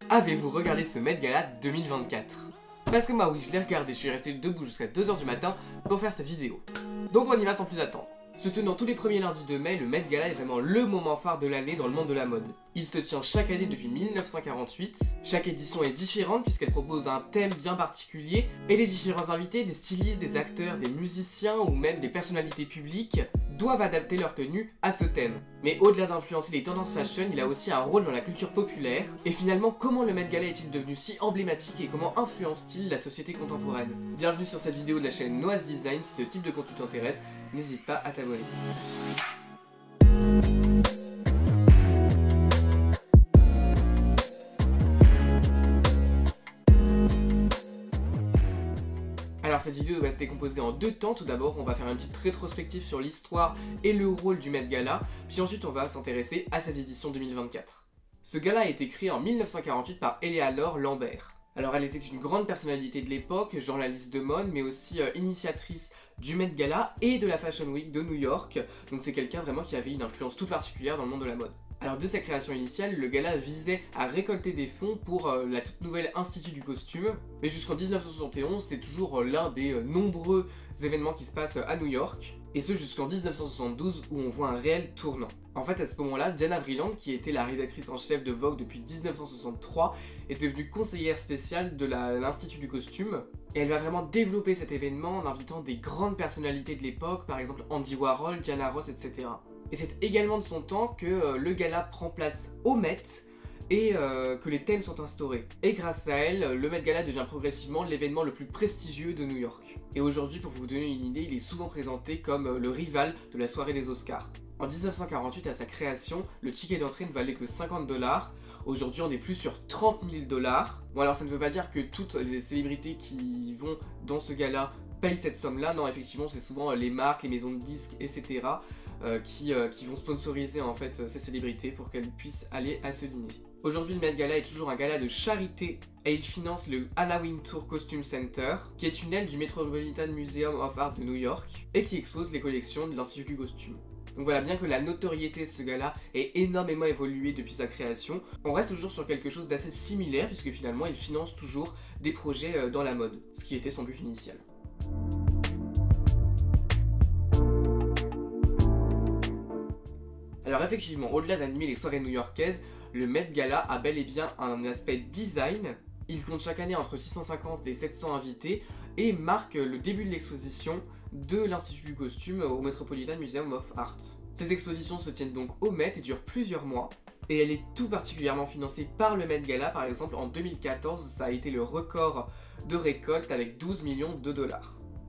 Avez-vous regardé ce Met Gala 2024? Parce que moi oui, je l'ai regardé, je suis resté debout jusqu'à 2 h du matin pour faire cette vidéo. Donc on y va sans plus attendre. Se tenant tous les premiers lundis de mai, le Met Gala est vraiment le moment phare de l'année dans le monde de la mode. Il se tient chaque année depuis 1948, chaque édition est différente puisqu'elle propose un thème bien particulier, et les différents invités, des stylistes, des acteurs, des musiciens ou même des personnalités publiques, doivent adapter leur tenue à ce thème. Mais au-delà d'influencer les tendances fashion, il a aussi un rôle dans la culture populaire, et finalement comment le Met Gala est-il devenu si emblématique et comment influence-t-il la société contemporaine? Bienvenue sur cette vidéo de la chaîne Noah's Design, si ce type de contenu t'intéresse, n'hésite pas à t'abonner. Alors cette vidéo va se décomposer en deux temps. Tout d'abord on va faire une petite rétrospective sur l'histoire et le rôle du Met Gala, puis ensuite on va s'intéresser à cette édition 2024. Ce gala a été créé en 1948 par Eleanor Lambert. Alors elle était une grande personnalité de l'époque, journaliste de mode, mais aussi initiatrice du Met Gala et de la Fashion Week de New York, donc c'est quelqu'un vraiment qui avait une influence toute particulière dans le monde de la mode. Alors de sa création initiale, le gala visait à récolter des fonds pour la toute nouvelle Institut du costume, mais jusqu'en 1971, c'est toujours l'un des nombreux événements qui se passent à New York, et ce jusqu'en 1972 où on voit un réel tournant. En fait à ce moment-là, Diana Vreeland, qui était la rédactrice en chef de Vogue depuis 1963, est devenue conseillère spéciale de l'Institut du costume, et elle va vraiment développer cet événement en invitant des grandes personnalités de l'époque, par exemple Andy Warhol, Diana Ross, etc. Et c'est également de son temps que le gala prend place au Met et que les thèmes sont instaurés. Et grâce à elle, le Met Gala devient progressivement l'événement le plus prestigieux de New York. Et aujourd'hui, pour vous donner une idée, il est souvent présenté comme le rival de la soirée des Oscars. En 1948, à sa création, le ticket d'entrée ne valait que 50 $. Aujourd'hui, on est plus sur 30 000 $. Bon alors ça ne veut pas dire que toutes les célébrités qui vont dans ce gala payent cette somme-là. Non, effectivement, c'est souvent les marques, les maisons de disques, etc. Qui vont sponsoriser en fait ces célébrités pour qu'elles puissent aller à ce dîner. Aujourd'hui, le Met Gala est toujours un gala de charité et il finance le Anna Wintour Costume Center, qui est une aile du Metropolitan Museum of Art de New York et qui expose les collections de l'Institut du costume. Donc voilà, bien que la notoriété de ce gala ait énormément évolué depuis sa création, on reste toujours sur quelque chose d'assez similaire puisque finalement il finance toujours des projets dans la mode, ce qui était son but initial. Alors effectivement, au-delà d'animer les soirées new-yorkaises, le Met Gala a bel et bien un aspect design. Il compte chaque année entre 650 et 700 invités et marque le début de l'exposition de l'Institut du costume au Metropolitan Museum of Art. Ces expositions se tiennent donc au Met et durent plusieurs mois. Et elle est tout particulièrement financée par le Met Gala. Par exemple, en 2014, ça a été le record de récolte avec 12 millions de $.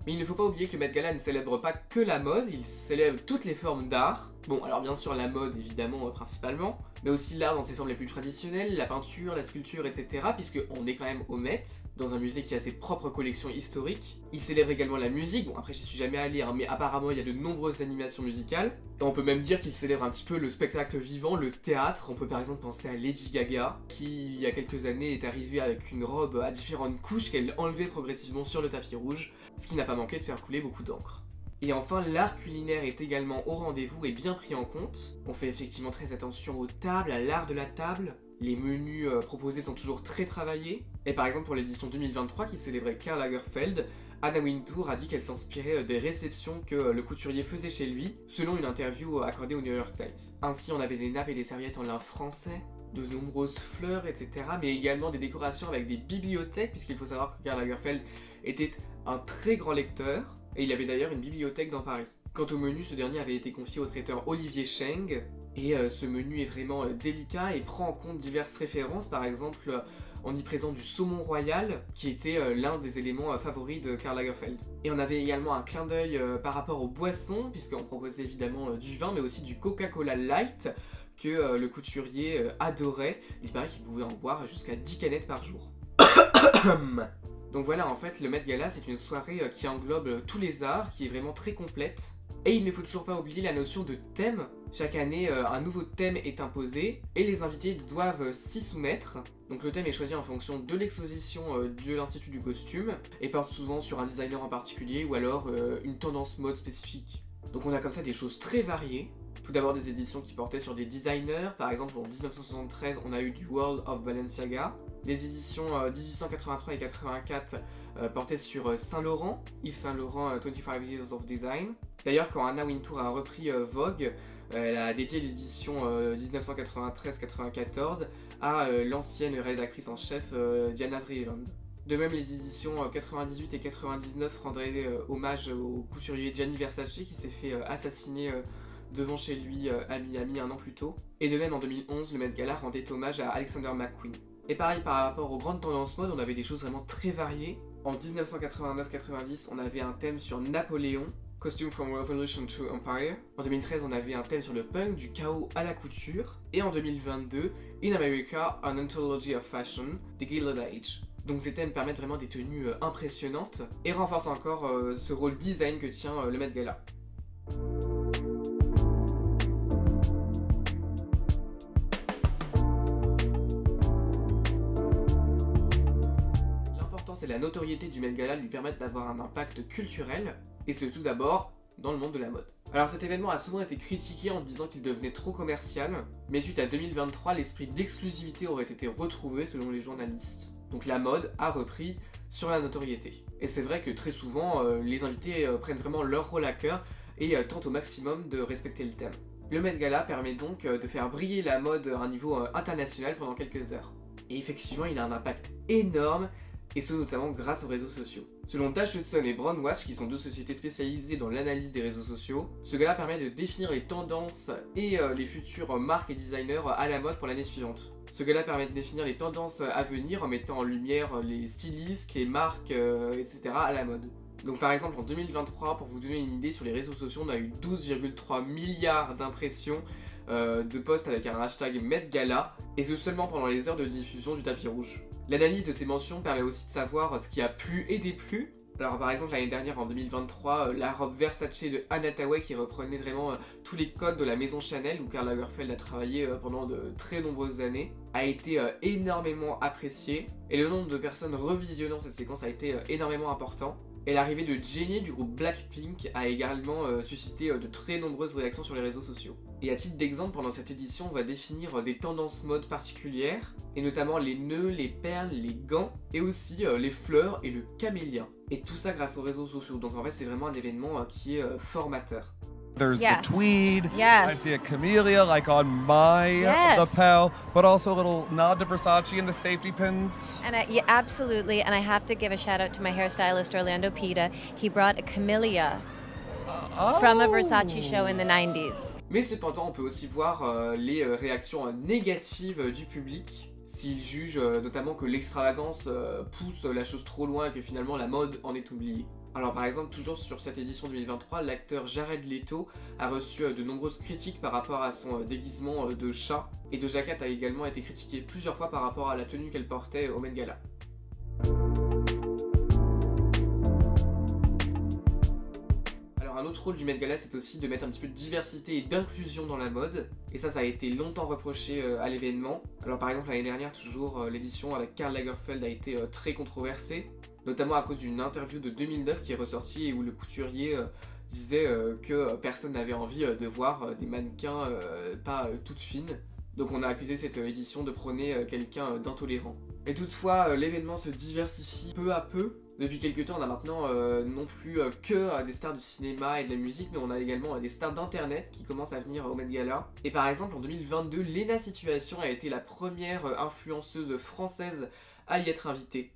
Mais il ne faut pas oublier que le Met Gala ne célèbre pas que la mode, il célèbre toutes les formes d'art. Bon, alors bien sûr la mode évidemment principalement, mais aussi l'art dans ses formes les plus traditionnelles, la peinture, la sculpture, etc. Puisqu'on est quand même au Met, dans un musée qui a ses propres collections historiques. Il célèbre également la musique, bon après j'y suis jamais allé, mais apparemment il y a de nombreuses animations musicales. Et on peut même dire qu'il célèbre un petit peu le spectacle vivant, le théâtre. On peut par exemple penser à Lady Gaga, qui il y a quelques années est arrivée avec une robe à différentes couches qu'elle enlevait progressivement sur le tapis rouge, ce qui n'a pas manqué de faire couler beaucoup d'encre. Et enfin, l'art culinaire est également au rendez-vous et bien pris en compte. On fait effectivement très attention aux tables, à l'art de la table. Les menus proposés sont toujours très travaillés. Et par exemple pour l'édition 2023 qui célébrait Karl Lagerfeld, Anna Wintour a dit qu'elle s'inspirait des réceptions que le couturier faisait chez lui, selon une interview accordée au New York Times. Ainsi, on avait des nappes et des serviettes en lin français, de nombreuses fleurs, etc. Mais également des décorations avec des bibliothèques, puisqu'il faut savoir que Karl Lagerfeld était un très grand lecteur, et il avait d'ailleurs une bibliothèque dans Paris. Quant au menu, ce dernier avait été confié au traiteur Olivier Cheng, et ce menu est vraiment délicat et prend en compte diverses références, par exemple on y présente du saumon royal, qui était l'un des éléments favoris de Karl Lagerfeld. Et on avait également un clin d'œil par rapport aux boissons, puisqu'on proposait évidemment du vin, mais aussi du Coca-Cola Light, que le couturier adorait. Il paraît qu'il pouvait en boire jusqu'à 10 canettes par jour. Donc voilà, en fait, le Met Gala, c'est une soirée qui englobe tous les arts, qui est vraiment très complète. Et il ne faut toujours pas oublier la notion de thème. Chaque année, un nouveau thème est imposé et les invités doivent s'y soumettre. Donc le thème est choisi en fonction de l'exposition de l'Institut du costume et porte souvent sur un designer en particulier ou alors une tendance mode spécifique. Donc on a comme ça des choses très variées. Tout d'abord des éditions qui portaient sur des designers, par exemple en 1973 on a eu du World of Balenciaga. Les éditions 1883 et 84 portaient sur Saint-Laurent, Yves Saint-Laurent 25 Years of Design. D'ailleurs quand Anna Wintour a repris Vogue, elle a dédié l'édition 1993-94 à l'ancienne rédactrice en chef Diana Vreeland. De même, les éditions 98 et 99 rendraient hommage au couturier Gianni Versace qui s'est fait assassiner devant chez lui à Miami un an plus tôt. Et de même, en 2011, le Met Gala rendait hommage à Alexander McQueen. Et pareil, par rapport aux grandes tendances mode, on avait des choses vraiment très variées. En 1989-90, on avait un thème sur Napoléon, Costume from Revolution to Empire. En 2013, on avait un thème sur le punk, du chaos à la couture. Et en 2022, In America, An Anthology of Fashion, The Gilded Age. Donc ces thèmes permettent vraiment des tenues impressionnantes et renforcent encore ce rôle design que tient le Met Gala. L'importance et la notoriété du Met Gala lui permettent d'avoir un impact culturel, et c'est tout d'abord dans le monde de la mode. Alors cet événement a souvent été critiqué en disant qu'il devenait trop commercial, mais suite à 2023, l'esprit d'exclusivité aurait été retrouvé selon les journalistes. Donc la mode a repris sur la notoriété. Et c'est vrai que très souvent, les invités prennent vraiment leur rôle à cœur et tentent au maximum de respecter le thème. Le Met Gala permet donc de faire briller la mode à un niveau international pendant quelques heures. Et effectivement, il a un impact énorme, et ce notamment grâce aux réseaux sociaux. Selon Dash Hudson et Brandwatch, qui sont deux sociétés spécialisées dans l'analyse des réseaux sociaux, ce gala permet de définir les tendances et les futures marques et designers à la mode pour l'année suivante. Ce gala permet de définir les tendances à venir en mettant en lumière les stylistes, les marques, etc. à la mode. Donc par exemple en 2023, pour vous donner une idée, sur les réseaux sociaux, on a eu 12,3 milliards d'impressions de posts avec un hashtag Met Gala, et ce seulement pendant les heures de diffusion du tapis rouge. L'analyse de ces mentions permet aussi de savoir ce qui a plu et déplu. Alors par exemple l'année dernière en 2023, la robe Versace de Anne Hathaway qui reprenait vraiment tous les codes de la maison Chanel où Karl Lagerfeld a travaillé pendant de très nombreuses années, a été énormément appréciée, et le nombre de personnes revisionnant cette séquence a été énormément important. Et l'arrivée de Jennie du groupe Blackpink a également suscité de très nombreuses réactions sur les réseaux sociaux. Et à titre d'exemple, pendant cette édition, on va définir des tendances mode particulières, et notamment les nœuds, les perles, les gants, et aussi les fleurs et le camélia. Et tout ça grâce aux réseaux sociaux, donc en fait c'est vraiment un événement qui est formateur. There's Yes. the tweed. Yes. I see a camellia like on my Yes. lapel, but also a little nod to Versace and the safety pins. And yeah, absolutely. And I have to give a shout out to my hairstylist, Orlando Pita. He brought a camellia from a Versace show in the 90s. Mais cependant, on peut aussi voir les réactions négatives du public, s'ils jugent notamment que l'extravagance pousse la chose trop loin et que finalement la mode en est oubliée. Alors par exemple, toujours sur cette édition 2023, l'acteur Jared Leto a reçu de nombreuses critiques par rapport à son déguisement de chat, et Doja Cat a également été critiquée plusieurs fois par rapport à la tenue qu'elle portait au Met Gala. Alors un autre rôle du Met Gala, c'est aussi de mettre un petit peu de diversité et d'inclusion dans la mode, et ça a été longtemps reproché à l'événement. Alors par exemple l'année dernière, toujours l'édition avec Karl Lagerfeld a été très controversée, notamment à cause d'une interview de 2009 qui est ressortie et où le couturier disait que personne n'avait envie de voir des mannequins pas toutes fines. Donc on a accusé cette édition de prôner quelqu'un d'intolérant. Et toutefois, l'événement se diversifie peu à peu. Depuis quelques temps, on a maintenant non plus que des stars du cinéma et de la musique, mais on a également des stars d'internet qui commencent à venir au Met Gala. Et par exemple, en 2022, Lena Situation a été la première influenceuse française à y être invitée.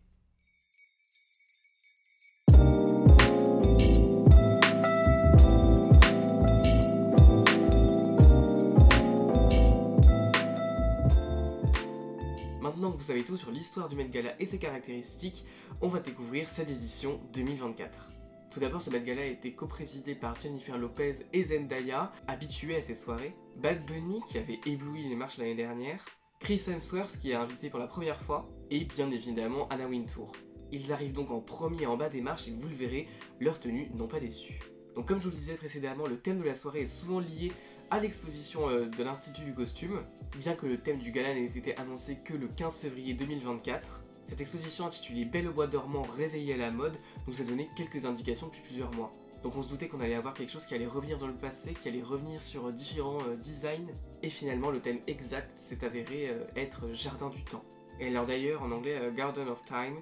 Maintenant que vous savez tout sur l'histoire du Met Gala et ses caractéristiques, on va découvrir cette édition 2024. Tout d'abord, ce Met Gala a été coprésidé par Jennifer Lopez et Zendaya, habitués à ces soirées, Bad Bunny qui avait ébloui les marches l'année dernière, Chris Hemsworth qui est invité pour la première fois, et bien évidemment Anna Wintour. Ils arrivent donc en premier en bas des marches et vous le verrez, leurs tenues n'ont pas déçu. Donc comme je vous le disais précédemment, le thème de la soirée est souvent lié à l'exposition de l'Institut du costume, bien que le thème du gala n'ait été annoncé que le 15 février 2024. Cette exposition intitulée Belle au bois dormant, réveillée à la mode nous a donné quelques indications depuis plusieurs mois. Donc on se doutait qu'on allait avoir quelque chose qui allait revenir dans le passé, qui allait revenir sur différents designs, et finalement le thème exact s'est avéré être Jardin du Temps. Et alors d'ailleurs en anglais Garden of Time,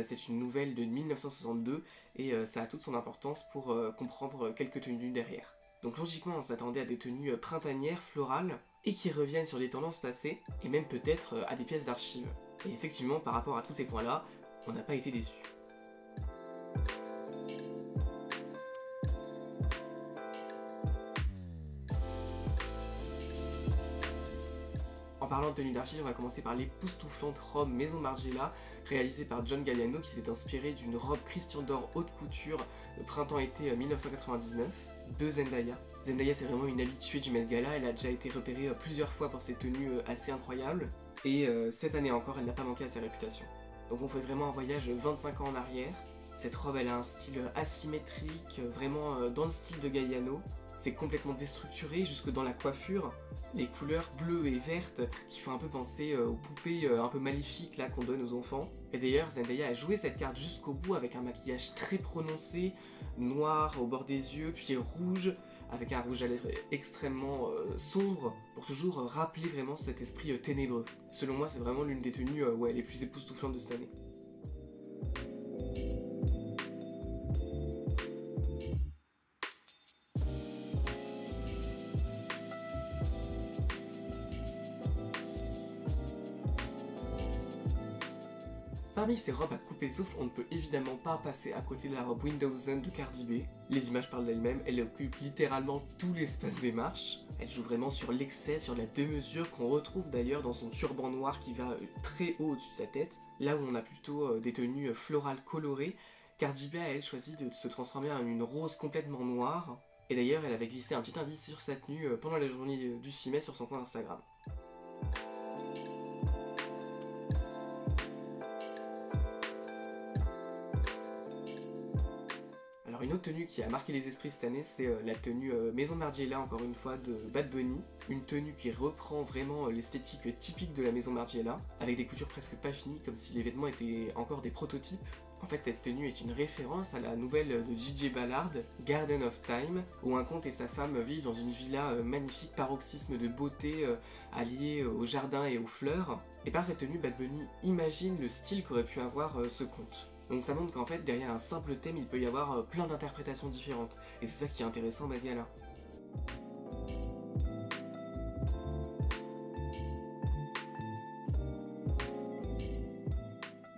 c'est une nouvelle de 1962 et ça a toute son importance pour comprendre quelques tenues derrière. Donc logiquement on s'attendait à des tenues printanières, florales, et qui reviennent sur des tendances passées, et même peut-être à des pièces d'archives. Et effectivement par rapport à tous ces points-là, on n'a pas été déçus. En parlant de tenue d'archives, on va commencer par l'époustouflante robe Maison Margiela, réalisée par John Galliano, qui s'est inspiré d'une robe Christian Dior haute couture printemps-été 1999, de Zendaya. Zendaya c'est vraiment une habituée du Met Gala, elle a déjà été repérée plusieurs fois pour ses tenues assez incroyables, et cette année encore elle n'a pas manqué à sa réputation. Donc on fait vraiment un voyage 25 ans en arrière. Cette robe elle a un style asymétrique, vraiment dans le style de Galliano. C'est complètement déstructuré jusque dans la coiffure. Les couleurs bleues et vertes qui font un peu penser aux poupées un peu maléfiques là qu'on donne aux enfants. Et d'ailleurs Zendaya a joué cette carte jusqu'au bout avec un maquillage très prononcé, noir au bord des yeux, puis rouge, avec un rouge à lèvres extrêmement sombre, pour toujours rappeler vraiment cet esprit ténébreux. Selon moi c'est vraiment l'une des tenues les plus époustouflantes de cette année. Parmi ces robes à couper le souffle, on ne peut évidemment pas passer à côté de la robe Window Zone de Cardi B. Les images parlent d'elles-mêmes, elle occupe littéralement tout l'espace des marches. Elle joue vraiment sur l'excès, sur la démesure qu'on retrouve d'ailleurs dans son turban noir qui va très haut au-dessus de sa tête. Là où on a plutôt des tenues florales colorées, Cardi B a elle choisi de se transformer en une rose complètement noire. Et d'ailleurs elle avait glissé un petit indice sur sa tenue pendant la journée du 6 mai sur son compte Instagram. Alors une autre tenue qui a marqué les esprits cette année, c'est la tenue Maison Margiela, encore une fois, de Bad Bunny. Une tenue qui reprend vraiment l'esthétique typique de la Maison Margiela, avec des coutures presque pas finies, comme si les vêtements étaient encore des prototypes. En fait, cette tenue est une référence à la nouvelle de J.J. Ballard, Garden of Time, où un comte et sa femme vivent dans une villa magnifique, paroxysme de beauté allié au jardin et aux fleurs. Et par cette tenue, Bad Bunny imagine le style qu'aurait pu avoir ce comte. Donc ça montre qu'en fait, derrière un simple thème, il peut y avoir plein d'interprétations différentes. Et c'est ça qui est intéressant au Met Gala.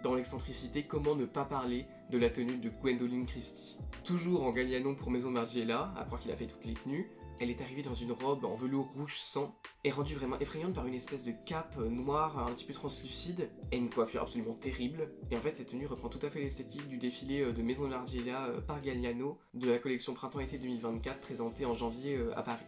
Dans l'excentricité, comment ne pas parler de la tenue de Gwendoline Christie. Toujours en Galliano pour Maison Margiela, à croire qu'il a fait toutes les tenues, elle est arrivée dans une robe en velours rouge sang, et rendue vraiment effrayante par une espèce de cape noire un petit peu translucide, et une coiffure absolument terrible. Et en fait cette tenue reprend tout à fait l'esthétique du défilé de Maison Margiela par Galliano de la collection Printemps-été 2024 présentée en janvier à Paris.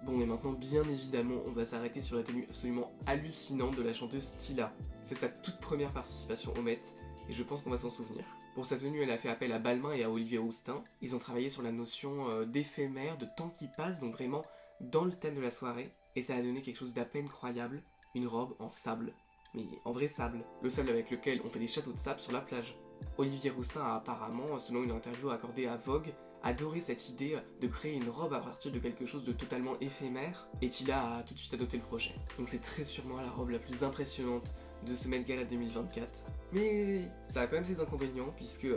Bon, mais maintenant, bien évidemment, on va s'arrêter sur la tenue absolument hallucinante de la chanteuse Tila. C'est sa toute première participation au Met, et je pense qu'on va s'en souvenir. Pour sa tenue, elle a fait appel à Balmain et à Olivier Rousteing. Ils ont travaillé sur la notion d'éphémère, de temps qui passe, donc vraiment dans le thème de la soirée, et ça a donné quelque chose d'à peine croyable, une robe en sable. Mais en vrai sable. Le sable avec lequel on fait des châteaux de sable sur la plage. Olivier Rousteing a apparemment, selon une interview accordée à Vogue, adoré cette idée de créer une robe à partir de quelque chose de totalement éphémère, et Tila a tout de suite adopté le projet. Donc c'est très sûrement la robe la plus impressionnante de ce Met Gala 2024. Mais ça a quand même ses inconvénients, puisque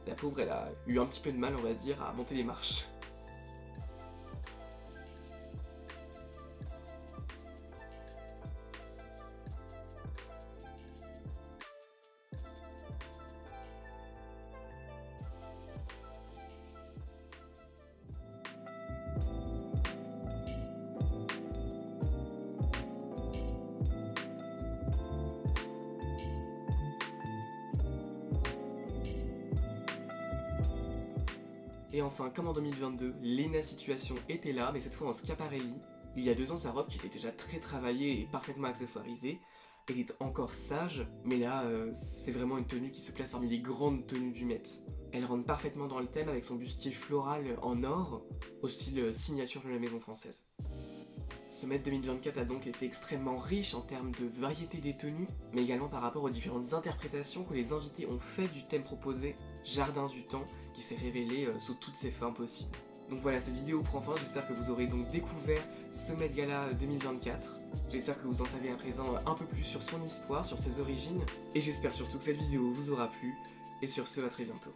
la pauvre elle a eu un petit peu de mal, on va dire, à monter les marches. Et enfin, comme en 2022, Lena Situation était là, mais cette fois en Schiaparelli. Il y a 2 ans, sa robe, qui était déjà très travaillée et parfaitement accessoirisée, elle est encore sage, mais là, c'est vraiment une tenue qui se place parmi les grandes tenues du Met. Elle rentre parfaitement dans le thème avec son bustier floral en or, au style signature de la maison française. Ce Met 2024 a donc été extrêmement riche en termes de variété des tenues, mais également par rapport aux différentes interprétations que les invités ont fait du thème proposé, Jardin du Temps, qui s'est révélé sous toutes ses formes possibles. Donc voilà, cette vidéo prend fin, j'espère que vous aurez donc découvert ce Met Gala 2024. J'espère que vous en savez à présent un peu plus sur son histoire, sur ses origines, et j'espère surtout que cette vidéo vous aura plu, et sur ce, à très bientôt.